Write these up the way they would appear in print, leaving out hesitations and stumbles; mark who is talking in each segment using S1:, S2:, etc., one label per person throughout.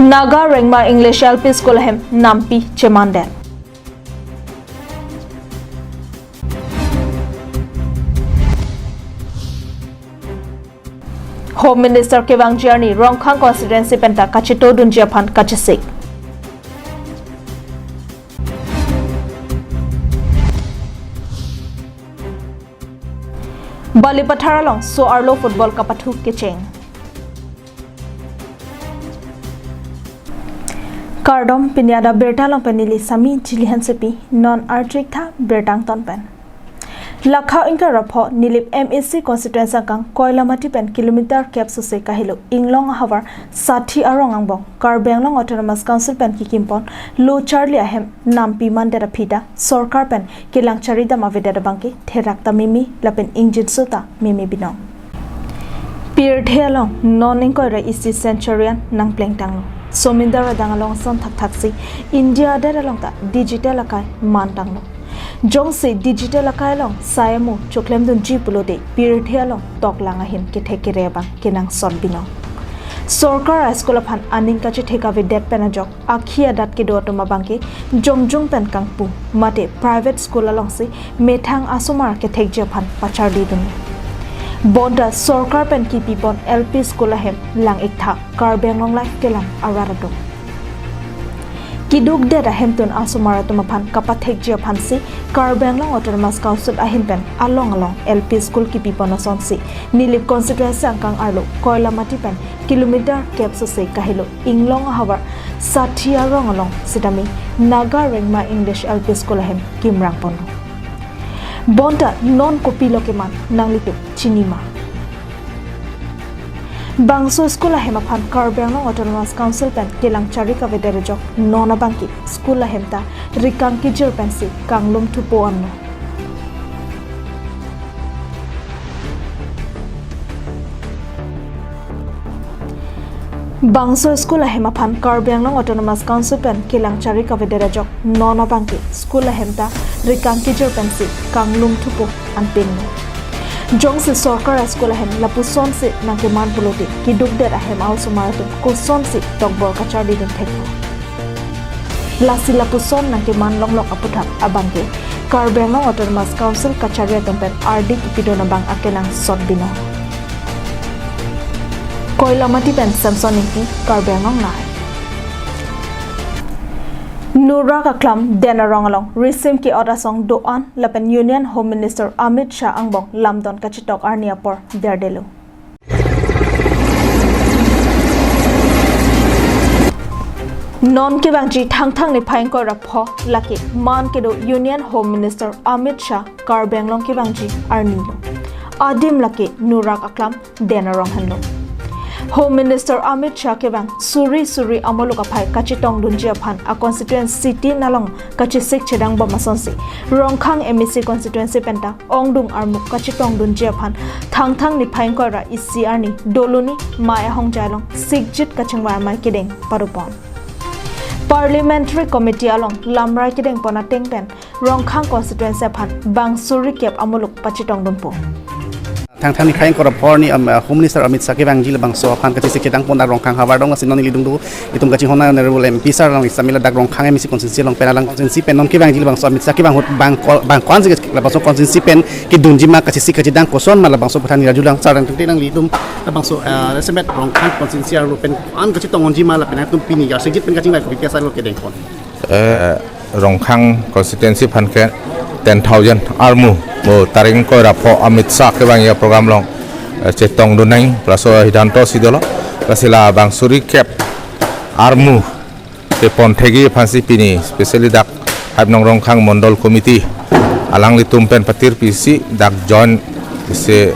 S1: Naga Rengma English LP School hem Nampi Chemanden. Home Minister Kewang Jiani Rongkhang constituency penta kachito dunjiapan kachisik. Bali Patharalong so Arlo football kapathu kicheng. Kardom pinyada bertalong penili sami jilihan sepi non artrik tha bertang ton pen. Lakha inka rapho nilip MSC constituency kang koilamati pen kilometer cap so se kahilo inglong havar sathi arong angbong Karbenglong autonomous council pen kikimpon lo charlie ahem nampi mandera phida sarkar pen kilang charida mavedera bangki therakta mimi lapen injit sota mimi binong. Peer thelong non inkoira isi centurion nang plengtang Somindara dangalong son thak India daralong ta digital akai mantang no. Jong se digital akai long sayamu choklem dun jipulo de pirthia long tok langa hin ke thekire bang kinang son bino. Sarkar school phan aning ka che theka ve det penajok akhia dat ke do to mabangke jongjong pen kangpu mate private school along se methang asumar ke thekje phan pachar di dun. Bonda Sarkar pen ki pipon LP school ahem lang iktha Karbenglong life kelang ararado. Kiduk de ahem tun asumara tumapan kapathek jia phansi Karbenglong autonomous council ahin pen along LP school ki pipon asonsi nilip constituency angkang arlo koila mati pen kilometer cap so se kahilo inglong havar sathia rong along sitami Naga Rengma English LP school ahem kimrang pon. Bonda non kopi lokeman nanglipu chinima. Bangso school ahem aphan Karbenglong autonomous council pen kilang charika vederejok nona bangki school ahem ta rikang kijir pensi kanglum tupo anno. Bangso school ahem aphan Karbenglong autonomous council pen kilang charika vederejok nona bangki school ahem ta rikang kijir pensi kanglum tupo anpin. Jong se Sarkar school ahem lapuson se nangke man pulote kiduk der ahem also marathon ko son se togbor kachar din thekko. Lasi lapuson nangke man longlong aputhak abangke Karbenglong autonomous council kacharya tempen RD pidona bang akenang sot bino. Koilamati pen Samson inki Karbenglong nai. Nura kaklam dena rongalong resim ki orasong doan lapen Union Home Minister Amit Shah angbong lamdon kachitok arnia por derdelo. Non ke bangji thang ni phaing ko rapho laki man ke do Union Home Minister Amit Shah Karbenglong ke bangji arnilo. Adim laki Nura kaklam dena ronghanlo. Home Minister Amit Shah kebang suri amoluka phai kachitong dunjia phan a constituency city nalong kachisik chedang bomasonsi Rongkhang MEC constituency penta ongdung armuk kachitong dunjia phan thang ni phaing kora ICR ni doluni maya hongjalong sigjit kachingwa mai kideng parupon Parliamentary Committee along lamrai kideng pona tengpen Rongkhang constituency phan bang suri kep amoluk pachitong dumpo
S2: Thang ni khain kora porni Home Minister Amit Shah ke bangji le bangso khan ka chise kedang pon Rongkhang habar dong asin nili dung du itum ka chi hona honorable MP sar long isamila dak Rongkhang MEC constituency long penalang constituency pen non ke bangji le bangso Amit Shah ke bang kwan se la bangso constituency pen ki dunji ma ka chise ka jidang koson ma la bangso phathani rajulang sarang tu nang li dum la bangso resemet Rongkhang constituency ar pen an ka chi tongonji ma la pen tum pini ya sejit pen ka ching la ko sar lo kedeng pon
S3: Rongkhang constituency phan ke 10,000 armu mo taring ko rapho Amit Shah ke bang ya program long chetong dunai plaso hidanto sidolo lasila bang suri kep armu ke ponthegi phansi pini especially dak habnong Rongkhang mondol committee alang litum pen patir pc dak join se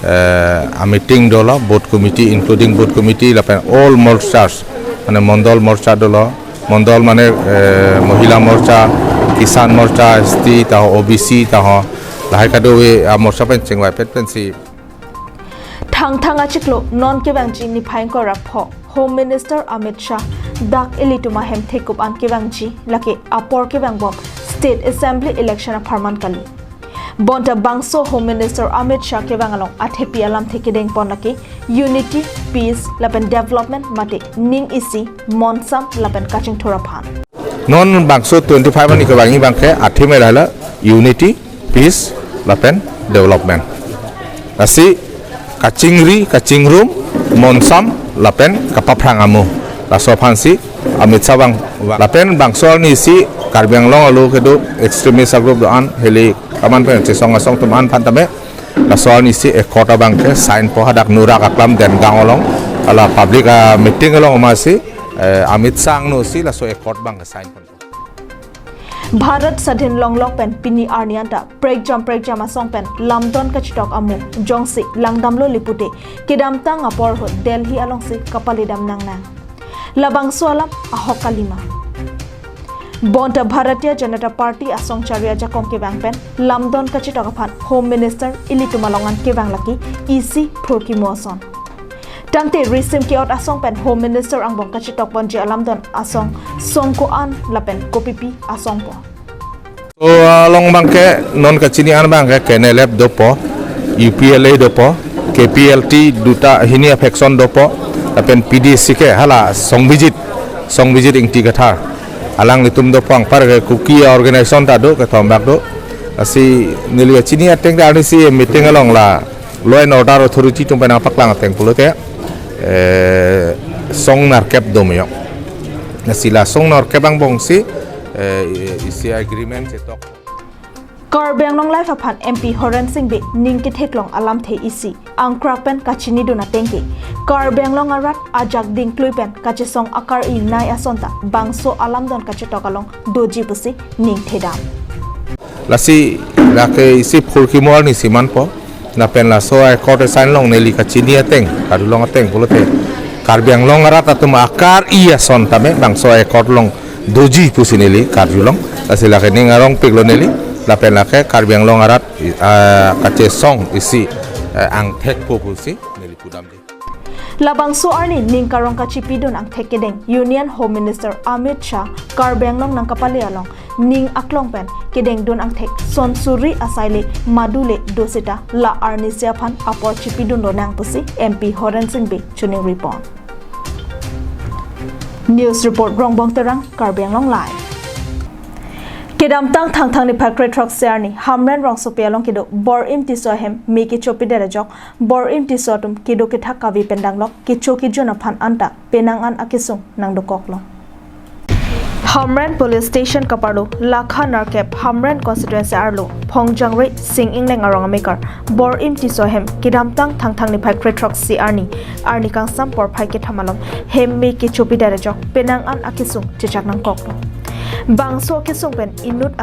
S3: a meeting dolo board committee including board committee lapen all morchas mane mondol morcha dolo mondol mane mohila morcha Kisan Morcha ST taho OBC taho lahai kadowe morcha pen chengwai pen si
S1: thang achiklo non ke bangji ni phaing ko rapho Home Minister Amit Shah dak elituma hem thekup an ke bangji lake apor ke bangbom State Assembly election of Harman Kali bonta bangso Home Minister Amit Shah ke bangalong athepi alam theke deng ponaki unity peace lapen development mate ning isi monsam lapen kaching thoraphan
S3: non bangso 25 ni ke bangi bangke athime rala unity peace lapen development asi kaching room monsam lapen kapaphrang amu laso phansi Amit Shah bang lapen bangso ni si Karbi Anglong alu kedu extremist group doan heli kaman pen song tuman pantame la soal ni si ekota bangke sign po hadak nurak aklam den gangolong ala public meeting along ma si Amit Shah no si la so ekot bang sign pan
S1: Bharat Sadhin Longlok pen pini arnianta prek jam asong pen lamdon kachitok amu jongsi langdamlo lipute kidamtang apor ho Delhi along si kapalidam nangna labang sualam ahokalima bonta Bharatiya Janata Party asong charia jakong ke bang pen lamdon kachitok aphan Home Minister ilitumalongan ke bang laki isi proki moson tangte resim ke out asong pen Home Minister ang bong kachitok bonji alamdon asong songko an lapen kopipi asong po
S3: so long bangke non kachini an bangke kenelep dopo UPLA dopo KPLT duta hini affection dopo lapen PDC ke hala songbijit ingti kathar alang nitum do pang par kuki organization ta do ka thombak do asi nilia chini ateng da si meeting along la law and order authority tum pena paklang ateng pulote song nar kep do meyo nasila song nar kebang bongsi isi agreement chetok
S1: Karbiang long life aphan MP Horan Singh be ningki theklong alam the isi angkrapen kachini do na tengki Karbiang long arat ajak ding kluipen kachisong akar i nai asonta bangso alam don kachitokalong doji pusi ning thedam
S3: lasi lake isi phurki mor ni siman po na pen la so ai court sign long neli kachini ateng kadulong ateng pulote Karbiang long arat atum akar i asonta me bangso ai court long doji pusi neli kadulong lasi lake ningarong piglo neli la pena ke Karbiang long arat kache song isi ang thek popusi neli pudam de
S1: labang so arni ning karong kachipidon ang thekedeng Union Home Minister Amit Shah Karbiang long nang kapali along ning aklong pen kedeng don ang thek son suri asaile madule dosita la arni siaphan apor chipidon do nang pusi MP Horan Singh be chuning report news report rongbong terang Karbiang long live kedam thang ni phakre truck serni hamran rong sope along kido bor im ti so hem me ki chopi dere jok bor im ti so tum kido ki thak kawi pendang lok ki choki jona phan anta penang an akisung nang do koklo hamran police station kapardo lakha narkep hamran constituency arlo phongjangre singing leng arong maker bor im ti so hem kedam thang ni phakre truck si arni kang sam por phai ke thamalom hem me ki chopi dere jok penang an akisung chichak nang koklo bangso ke songpen inut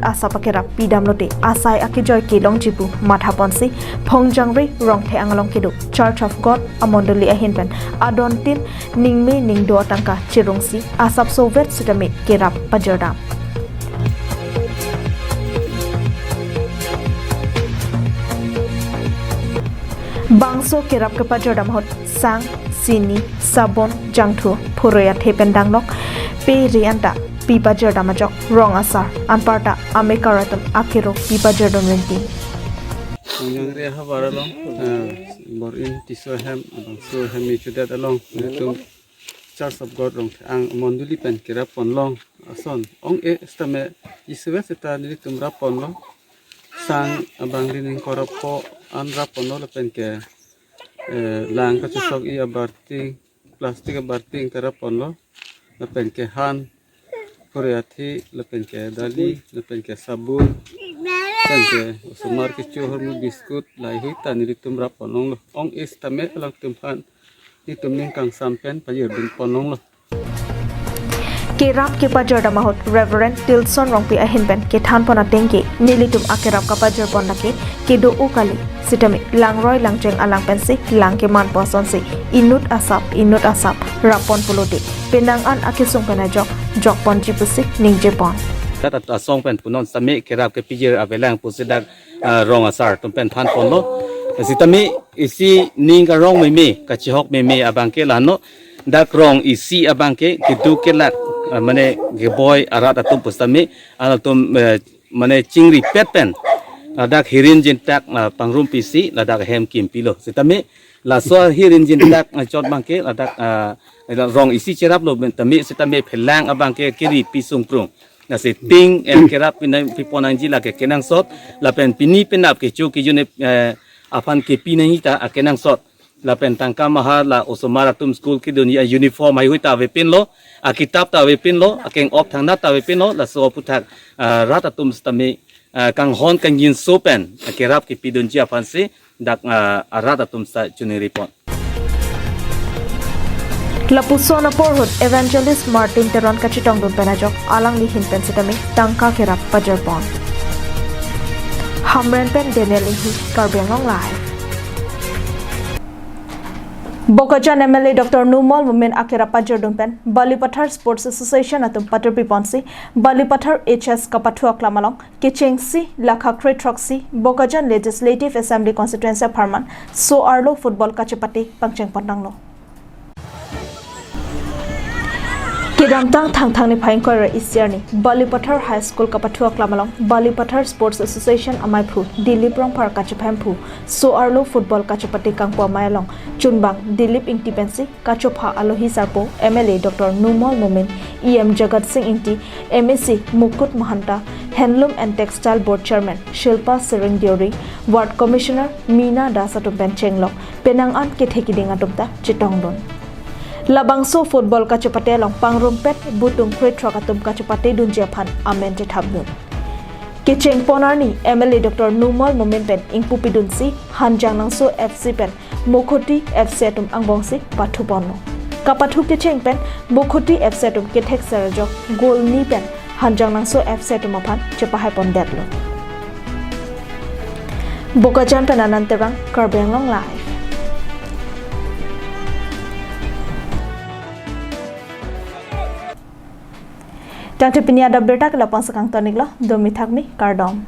S1: asap akera pidam lote asai akijoy kilong jipu matha ponsi phongjangri rongthe angalong kidu Church of God amondoli ahinpen adontin ningme ningdo tangka chirungsi asap soviet sitame kerap pajardam bangso kerap ke pajardam hot sang sini sabon jangthu phuroya thependang lok pe rianta pipajar damajok rong asar anparta amekaratum akiro pipajar donrenti
S4: Yang habar along borin tisohem abang sohem ni chudat along tum Church of God rong ang monduli pen kira ponlong ason ong stame iswe seta ni tum ra ponlong sang abang rin korapo an ra ponlo pen ke lang ka susok I abarti plastik abarti tera ponlo pen ke han Koreathi lepen ke dali lepen ke sabun kan ke sumar ke chuhur mu biskut lahi tani ditum rap ponong lo ong istame lang tumpan ni tumning kang sampen payir bin ponong lo
S1: kerap ke pajar damahot Reverend Tilson rongpi ahinben ke than pona tengke nilitum akerap ka pajar pondake ke do ukali sitame langroi langjeng alang pensi lang ke man poson se inut asap rapon pulote penang an akisung penajok jok pon jipusik ning jepon
S4: tata song pen punon sami kerap ke pijir avelang pusidak rong asar tumpen phan ponlo sitame isi ning ka rong meme ka chihok meme abangke lano dak rong isi abangke kidu kelat mane ge boy arat atum pusami alatum mane chingri petpen
S5: ladak hirin jentak pangrum pisi ladak hem kim pilo setame la so hirin jentak chot bangke ladak rong isi cerap lo tame setame phelang abangke kiri pisung prung na se ting kerap pinai piponanji la ke kenang sot la pen pini penap ke chu ki june apan ke pinai ta kenang sot la pen tangka mahal la osomara tum school ki dunia uniform ai huita ve pin lo a kitab ta ve pin lo a keng op thang na ta ve pin lo la so puthak rata tum stame kang hon kang yin so pen kerap ki pidun ji apan se dak rata tum sa juni report
S1: Lapusona porhut evangelist Martin Teron kachitong dun penajok alang li hin pen sitame tangka kerap pajarpon Hamren pen Daniel Ihi Karbiangong live Bokajan MLA Dr. Numol Women Akira Pajar Dumpen, Balipathar Sports Association atum Patarpi Ponsi, Balipathar HS Kapathu Aklamalong, Kichengsi, Lakhakre Troxi, Bokajan Legislative Assembly Constituency Parman, So Arlo Football Kachapati, Pangcheng Pandanglo. Kidamtang thang ni phain koi isiarni Balipathar High School Kapathu Aklamalong Balipathar Sports Association Amaiphu Dilip Rongphar Kachaphamphu So Arlo Football Kachapati Kangpo Mayalong Chunbang Dilip Intipensi Kachopha Alohi Sarpo MLA Dr. Numol Momin EM Jagat Singh Inti MSc Mukut Mahanta Handloom and Textile Board Chairman Shilpa Sering Diori Ward Commissioner Meena Dasatum Penchenglok Penang An Kithekiding Atumta Chitongdon Labangso football kachapate long pangrumpet butung kretrok atum kachapate dunjiaphan amen jethabnun Kicheng Ponarni MLA Dr. Numol Momin pen ingpupi dunsi hanjang nangso FC pen Mokhoti FC atum angbongsi pathupono Kapathu Kicheng pen Mokhoti FC atum kithek sarajok gol ni pen hanjang nangso FC atum aphan chepahai pondetlo Bokajan pen ananterang Karbiangong live Tante pinia Adap Abirta ke lapang sekang tonik lo, domi thakmi kardom.